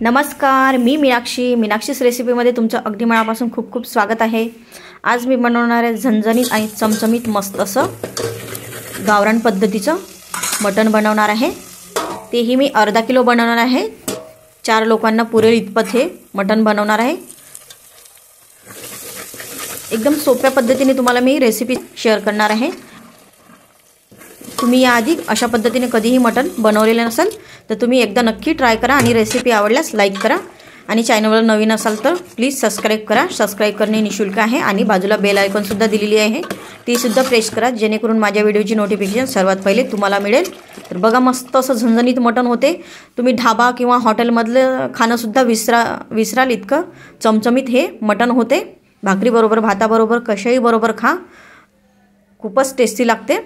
नमस्कार, मी मीनाक्षीस रेसिपीमध्ये तुमचं अगदी मनापासून खूप खूप स्वागत आहे। आज मी बनवणार आहे झणझणीत आणि चमचमीत मस्त असं गावरान पद्धतीचं मटण बनवणार आहे। तेही मी अर्धा किलो बनवणार आहे। 4 लोकांना पुरेल इतपत हे मटण बनवणार आहे। एकदम सोप्या पद्धतीने तुम्हाला मी रेसिपी शेअर करणार आहे। तुम्ही याआधी अशा पद्धतीने कधीही मटण बनवलेले नसेल तर तुम्ही एकदा नक्की ट्राय करा आणि रेसिपी आवडल्यास लाईक करा आणि चॅनलवर नवीन असाल तर प्लीज सबस्क्राइब करा। सबस्क्राइब करणे निशुल्क आहे आणि बाजूला बेल आयकॉन सुद्धा दिलेली आहे, ती सुद्धा प्रेस करा जेणेकरून माझ्या व्हिडिओची नोटिफिकेशन सर्वात पहिले तुम्हाला मिळेल। तर बघा, मस्त असं झणझणीत मटण होते। तुम्ही ढाबा किंवा हॉटेलमधलं खाणं सुद्धा विसराल इतकं चमचमीत हे मटण होते। भाकरी बरोबर, भाताबरोबर, कशाही बरोबर खा, खूपच टेस्टी लागते।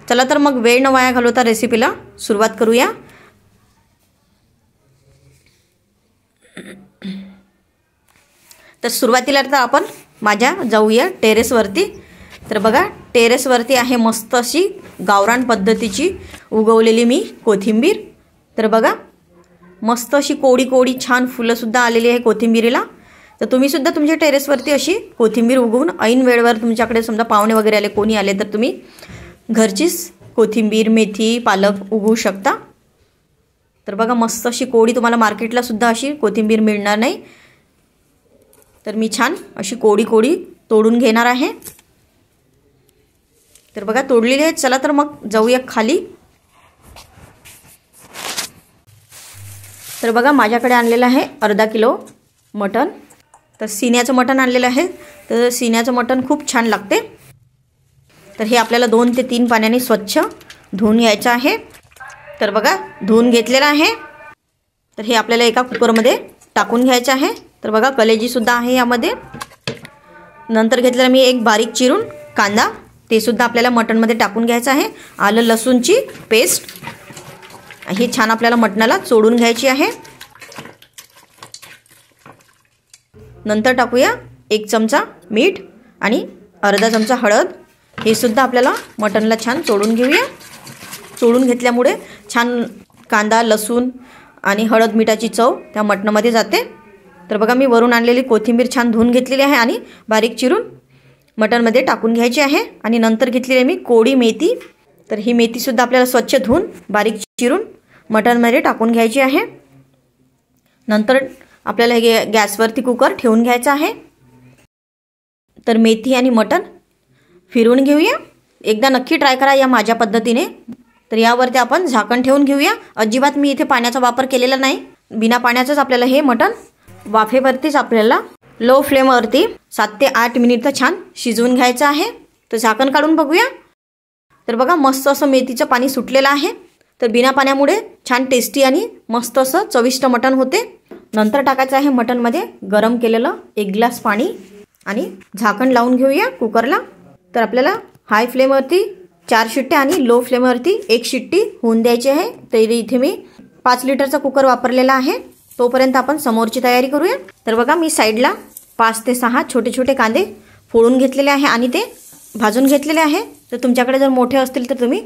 चला तर मग वेळ न वाया घालवता रेसिपीला सुरुवात करूया। तर सुरुवातीला तर आपण माझ्या जाऊया टेरेसवरती। तर बघा, टेरेसवरती आहे मस्त अशी गावरान पद्धतीची उगवलेली मी कोथिंबीर। तर बघा, मस्त अशी कोडी कोडी छान फुलं सुद्धा आलेली आहे कोथिंबीरीला। तर तुम्ही सुद्धा तुमच्या टेरेसवरती अशी कोथिंबीर उगवून ऐन वेळेवर तुमच्याकडे समजा पाहुणे वगैरे आले, कोणी आले तर तुम्ही घरचीच कोथिंबीर, मेथी, पालक उगवू शकता। तर बघा, मस्त अशी कोडी, तुम्हाला मार्केटला सुद्धा अशी कोथिंबीर मिळणार नाही। तर मी छान अशी कोडी कोडी तोडून घेणार आहे। तर बघा, तोडलेली आहे। चला तर मग जाऊया खाली। तर बघा, माझ्याकडे आणलेलं आहे अर्धा किलो मटण। तर सीन्याचं मटण आणलेलं आहे। तर सीन्याचं मटण खूप छान लागते। तर हे आपल्याला 2 ते 3 पाण्याने स्वच्छ धुवून घ्यायचं आहे। तर बघा, धुवून घेतलेलं आहे। तर हे आपल्याला एका कुकरमध्ये टाकून घ्यायचं आहे। तर बघा, कलेजी सुद्धा आहे यामध्ये। नंतर घेतलेला मी एक बारीक चिरून कांदा, ते सुद्धा आपल्याला मटणमध्ये टाकून घ्यायचं आहे। आलं लसूणची पेस्ट ही छान आपल्याला मटणाला चोडून घ्यायची आहे। नंतर टाकूया 1 चमचा मीठ आणि अर्धा चमचा हळद। हे सुद्धा आपल्याला मटणला छान चोडून घेऊया। चोडून घेतल्यामुळे छान कांदा, लसूण आणि हळद मिठाची चव त्या मटणामध्ये जाते। तर बघा, मी वरून आणलेली कोथिंबीर छान धुवून घेतलेली आहे आणि बारीक चिरून मटणमध्ये टाकून घ्यायची आहे। आणि नंतर घेतलेली आहे मी कोडी मेथी। तर ही मेथी सुद्धा आपल्याला स्वच्छ धुवून बारीक चिरून मटणमध्ये टाकून घ्यायची आहे। नंतर आपल्याला हे गॅसवरती कुकर ठेवून घ्यायचा आहे। तर मेथी आणि मटण फिरवून घेऊया। एकदा नक्की ट्राय करा या माझ्या पद्धतीने। तर यावरती आपण झाकण ठेवून घेऊया। अजिबात मी इथे पाण्याचा वापर केलेला नाही, बिना पाण्याचंच आपल्याला हे मटण वाफेवरतीच आपल्याला लो फ्लेमवरती 7 ते 8 मिनिट छान शिजवून घ्यायचं आहे। तर झाकण काढून बघूया। तर बघा, मस्त असं मेथीचं पाणी सुटलेलं आहे। तर बिना पाण्यामुळे छान टेस्टी आणि मस्त असं चविष्ट मटण होते। नंतर टाकायचं आहे मटणमध्ये गरम केलेलं 1 ग्लास पाणी आणि झाकण लावून घेऊया कुकरला। तर आपल्याला हाय फ्लेमवरती 4 शिट्ट्या आणि लो फ्लेमवरती 1 शिट्टी होऊन द्यायची आहे। तरी इथे मी 5 लिटरचा कुकर वापरलेला आहे। तोपर्यंत आपण समोरची तयारी करूया। तर बघा, मी साईडला 5 ते 6 छोटे छोटे कांदे फोडून घेतलेले आहे आणि ते भाजून घेतलेले आहे। तर तुमच्याकडे जर मोठे असतील तर तुम्ही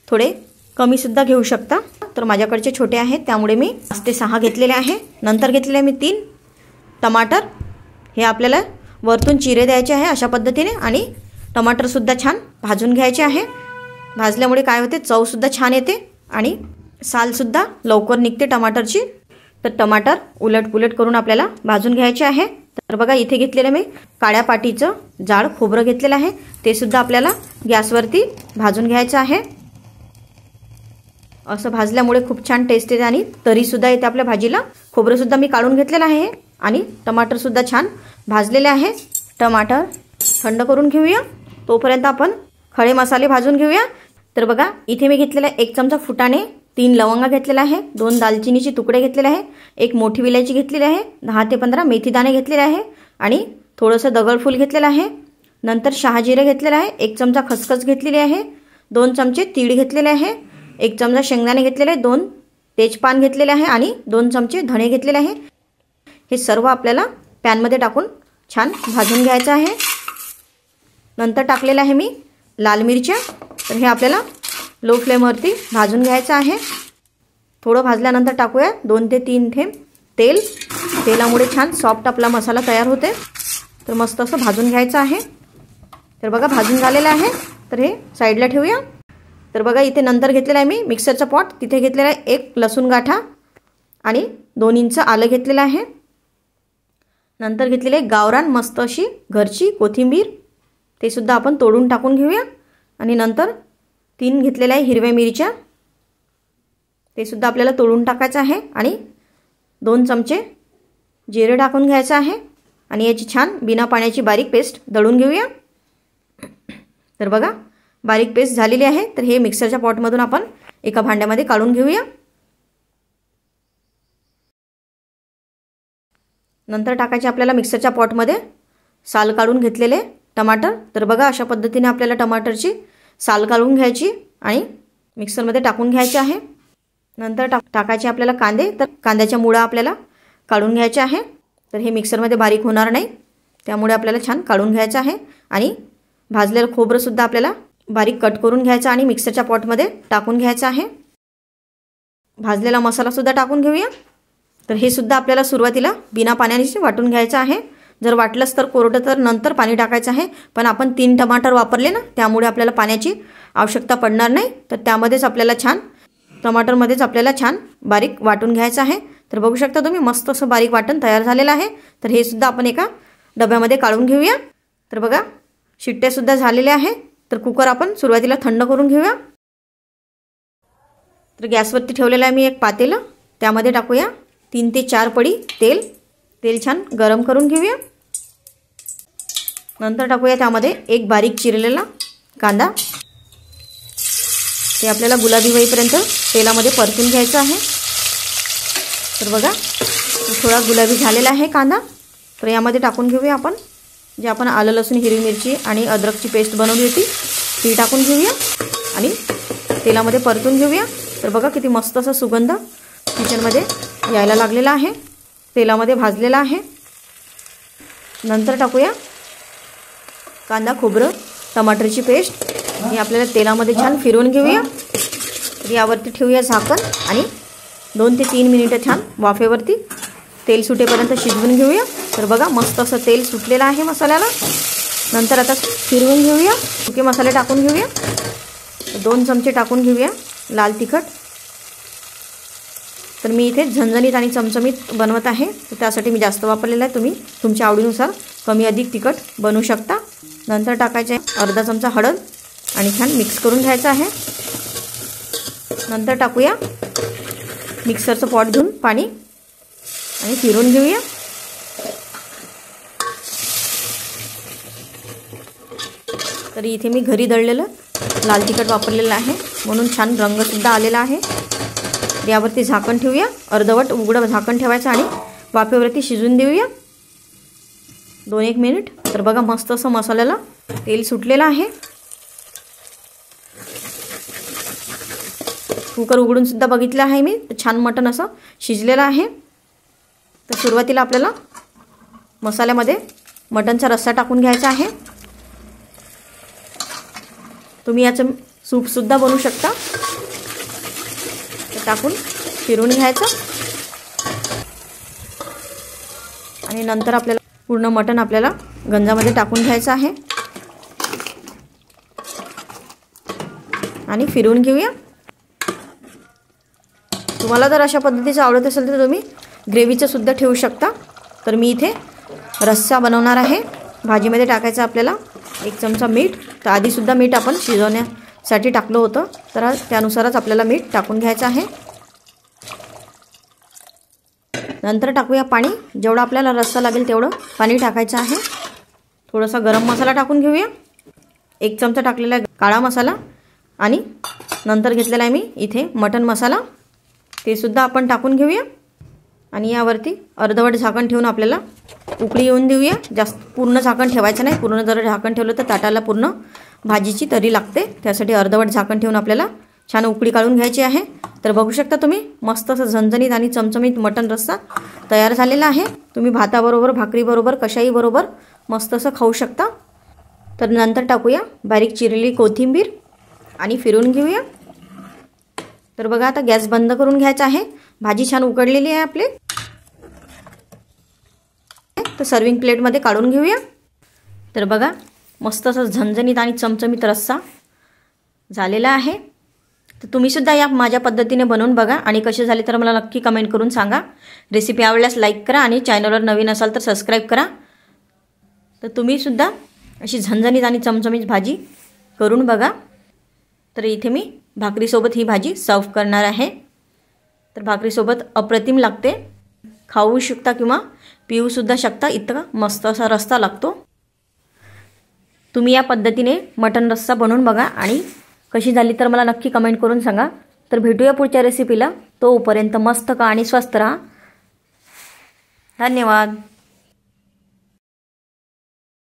थोडे कमी सुद्धा घेऊ शकता। तर माझ्याकडचे छोटे आहेत त्यामुळे मी 5 ते 6 घेतलेले आहे। नंतर घेतलेले आहे मी 3 टमाटर। हे आपल्याला वरतून चिरे द्यायचे आहे अशा पद्धतीने आणि टमाटर सुद्धा छान भाजून घ्यायचे आहे। भाजल्यामुळे काय होते, चव सुद्धा छान येते आणि साल सुद्धा लवकर निघते टमाटरची। तर टमाटर उलटपुलट करून आपल्याला भाजून घ्यायचे आहे। तर बघा, इथे घेतलेलं मी काळ्या पाटीचं जाड खोबरं घेतलेलं आहे। ते सुद्धा आपल्याला गॅसवरती भाजून घ्यायचं आहे। असं भाजल्यामुळे खूप छान टेस्ट येते आणि तरी सुद्धा येते आपल्या भाजीला। खोबरं सुद्धा मी काढून घेतलेलं आहे आणि टमाटर सुद्धा छान भाजलेले आहे। टमाटर थंड करून घेऊया। तोपर्यंत आपण खडे मसाले भाजून घेऊया। तर बघा, इथे मी घेतलेला 1 चमचा फुटाणे, 3 लवंगा घेतलेला आहे, 2 दालचिनीचे तुकडे घेतलेले आहे, 1 मोठी विलायची घेतलेली आहे, 10 ते 15 मेथी दाणे घेतलेले आहे आणि थोडंसं दगडफूल घेतलेलं आहे। नंतर शहाजिरे घेतलेलं आहे, 1 चमचा खसखस घेतलेली आहे, 2 चमचे तीळ घेतलेले आहे, 1 चमचा शेंगदाणे घेतलेले आहे, 2 तेजपान घेतलेले आहे आणि 2 चमचे धणे घेतलेले आहे। हे सर्व आपल्याला पॅनमध्ये टाकून छान भाजून घ्यायचं आहे। नंतर टाकलेलं आहे मी लाल मिरच्या। तर हे आपल्याला लो फ्लेमवरती भाजून घ्यायचं आहे। थोडं भाजल्यानंतर टाकूया 2 ते 3 थेंब तेल. तेलामुळे छान सॉफ्ट आपला मसाला तयार होते. तर मस्त असं भाजून घ्यायचं आहे. तर बघा भाजून झालेलं आहे. तर हे साईडला ठेवूया. तर बघा इथे नंतर घेतलेला आहे मी मिक्सरचा पॉट. तिथे घेतलेला आहे 1 लसूण गाठा आणि 2 इंच आलं घेतलेलं आहे. नंतर घेतलेले आहे गावरान मस्त अशी घरची कोथिंबीर. ते सुद्धा आपण तोडून टाकून घेऊया. आणि नंतर 3 घेतलेल्या आहे हिरव्या मिरच्या. ते सुद्धा आपल्याला तोडून टाकायचं आहे. आणि 2 चमचे जिरे टाकून घ्यायचं आहे. आणि याची छान बिना पाण्याची बारीक पेस्ट दळून घेऊया. तर बघा बारीक पेस्ट झालेली आहे. तर हे मिक्सरच्या पॉटमधून आपण एका भांड्यामध्ये काढून घेऊया. नंतर टाकायचे आपल्याला मिक्सरच्या पॉटमध्ये साल काढून घेतलेले टमाटर. तर बघा अशा पद्धतीने आपल्याला टमाटरची साल काढून घ्यायची आणि मिक्सरमध्ये टाकून घ्यायचे आहे. नंतर टाकायचे आपल्याला कांदे. तर कांद्याच्या मुळा आपल्याला काढून घ्यायच्या आहे. तर हे मिक्सरमध्ये बारीक होणार नाही, त्यामुळे आपल्याला छान काढून घ्यायचं आहे. आणि भाजलेलं खोबरंसुद्धा आपल्याला बारीक कट करून घ्यायचं आणि मिक्सरच्या पॉटमध्ये टाकून घ्यायचं आहे. भाजलेला मसालासुद्धा टाकून घेऊया. तर हे सुद्धा आपल्याला सुरुवातीला बिना पाण्याने वाटून घ्यायचं आहे. जर वाटलंच तर कोरडं तर नंतर पाणी टाकायचं आहे. पण आपण 3 टमाटर वापरले ना, त्यामुळे आपल्याला पाण्याची आवश्यकता पडणार नाही. तर त्यामध्येच आपल्याला छान टमाटरमध्येच आपल्याला छान बारीक वाटून घ्यायचं आहे. तर बघू शकता तुम्ही मस्त असं बारीक वाटण तयार झालेलं आहे. तर हे सुद्धा आपण एका डब्यामध्ये काढून घेऊया. तर बघा शिट्ट्यासुद्धा झालेल्या आहे. तर कुकर आपण सुरुवातीला थंड करून घेऊया. तर गॅसवरती ठेवलेलं आहे मी एक पातेलं. त्यामध्ये टाकूया 3 ते 4 पडी तेल. तेल छान गरम करून घेऊया. नंतर टाकूया त्यामध्ये एक बारीक चिरलेला कांदा. ते आपल्याला गुलाबी होईपर्यंत तेलामध्ये परतून घ्यायचं आहे. तर बघा थोडा गुलाबी झालेला आहे कांदा. तर यामध्ये टाकून घेऊया आपण जे आपण आलं लसूण हिरवी मिरची आणि अद्रकची पेस्ट बनवली होती ती टाकून घेऊया आणि तेलामध्ये परतून घेऊया. तर बघा किती मस्त असा सुगंध किचनमध्ये यायला लागलेला आहे. तेलामध्ये भाजलेला आहे. नंतर टाकूया कांदा खोबरं टमाटरची पेस्ट. हे आपल्याला तेलामध्ये छान फिरवून घेऊया. तर यावरती ठेवूया झाकण आणि 2 ते 3 मिनिटं छान वाफेवरती तेल सुटेपर्यंत शिजवून घेऊया. तर बघा मस्त असं तेल सुटलेलं आहे मसाल्याला. नंतर आता फिरवून घेऊया. सुके मसाले टाकून घेऊया. 2 चमचे टाकून घेऊया लाल तिखट. तर मी इथे झणझणीत आणि चमचमीत बनवत आहे, तर त्यासाठी मी जास्त वापरलेलं आहे. तुम्ही तुमच्या आवडीनुसार कमी अधिक तिखट बनवू शकता. नंतर टाकायचे अर्धा चमचा हळद आणि छान मिक्स करून घ्यायचं आहे. नंतर टाकूया मिक्सरचं पॉट घेऊन पाणी आणि फिरवून घेऊया. तर इथे मी घरी दळलेलं लाल तिखट वापरलेलं आहे म्हणून छान रंगसुद्धा आलेला आहे. यावरती झाकण ठेवूया. अर्धवट उघडं झाकण ठेवायचं आणि वाफेवरती शिजून देऊया 2-1 मिनिट. तर बघा मस्त असं मसाल्याला तेल सुटलेलं आहे. कुकर उघडून सुद्धा बघितलं आहे मी. छान मटण असं शिजलेलं आहे. तर सुरुवातीला आपल्याला मसाल्यामध्ये मटणचा रस्सा टाकून घ्यायचा आहे. तुम्ही याचं सूपसुद्धा बनवू शकता. तर टाकून फिरवून घ्यायचं आणि नंतर आपल्याला पूर्ण मटण आपल्याला गंजामध्ये टाकून घ्यायचं आहे आणि फिरवून घेऊया. तुम्हाला जर अशा पद्धतीचं आवडत असेल तर तुम्ही ग्रेव्हीचं सुद्धा ठेवू शकता. तर मी इथे रस्सा बनवणार आहे. भाजीमध्ये टाकायचं आपल्याला 1 चमचा मीठ. तर आधीसुद्धा मीठ आपण शिजवण्यासाठी टाकलं होतं, तर त्यानुसारच आपल्याला मीठ टाकून घ्यायचं आहे. नंतर टाकूया पाणी. जेवढं आपल्याला रस्सा लागेल तेवढं पाणी टाकायचं आहे. थोडासा गरम मसाला टाकून घेऊया. 1 चमचा टाकलेला काळा मसाला आणि नंतर घेतलेला आहे मी इथे मटण मसाला. ते सुद्धा आपण टाकून घेऊया आणि यावरती अर्धवट झाकण ठेवून आपल्याला उकळी येऊन देऊया. जास्त पूर्ण झाकण ठेवायचं नाही. पूर्ण जर झाकण ठेवलं तर ताटाला पूर्ण भाजीची तरी लागते. त्यासाठी अर्धवट झाकण ठेवून आपल्याला छान उकळी काढून घ्यायची आहे. तर बघू शकता तुम्ही मस्त असं झणझणीत आणि चमचमीत मटण रस्सा तयार झालेला आहे. तुम्ही भाताबरोबर भाकरीबरोबर कशाही बरोबर मस्त असं खाऊ शकता. तर नंतर टाकूया बारीक चिरलेली कोथिंबीर आणि फिरवून घेऊया. तर बघा आता गॅस बंद करून घ्यायचा आहे. भाजी छान उकडलेली आहे आपली. तर सर्विंग प्लेटमध्ये काढून घेऊया. तर बघा मस्त असं झणझणीत आणि चमचमीत रस्सा झालेला आहे. तर तुम्हीसुद्धा या माझ्या पद्धतीने बनवून बघा आणि कसे झाले तर मला नक्की कमेंट करून सांगा. रेसिपी आवडल्यास लाईक करा आणि चॅनलवर नवीन असाल तर सबस्क्राईब करा. तर तुम्हीसुद्धा अशी झणझणीत आणि चमचमीत भाजी करून बघा. तर इथे मी भाकरीसोबत ही भाजी सर्व करणार आहे. तर भाकरीसोबत अप्रतिम लागते. खाऊ शकता किंवा पिऊसुद्धा शकता, इतका मस्त असा रस्सा लागतो. तुम्ही या पद्धतीने मटण रस्सा बनवून बघा आणि कशी झाली तर मला नक्की कमेंट करून सांगा. तर भेटूया पुढच्या रेसिपीला. तोपर्यंत मस्त खा आणि स्वस्त राहा. धन्यवाद.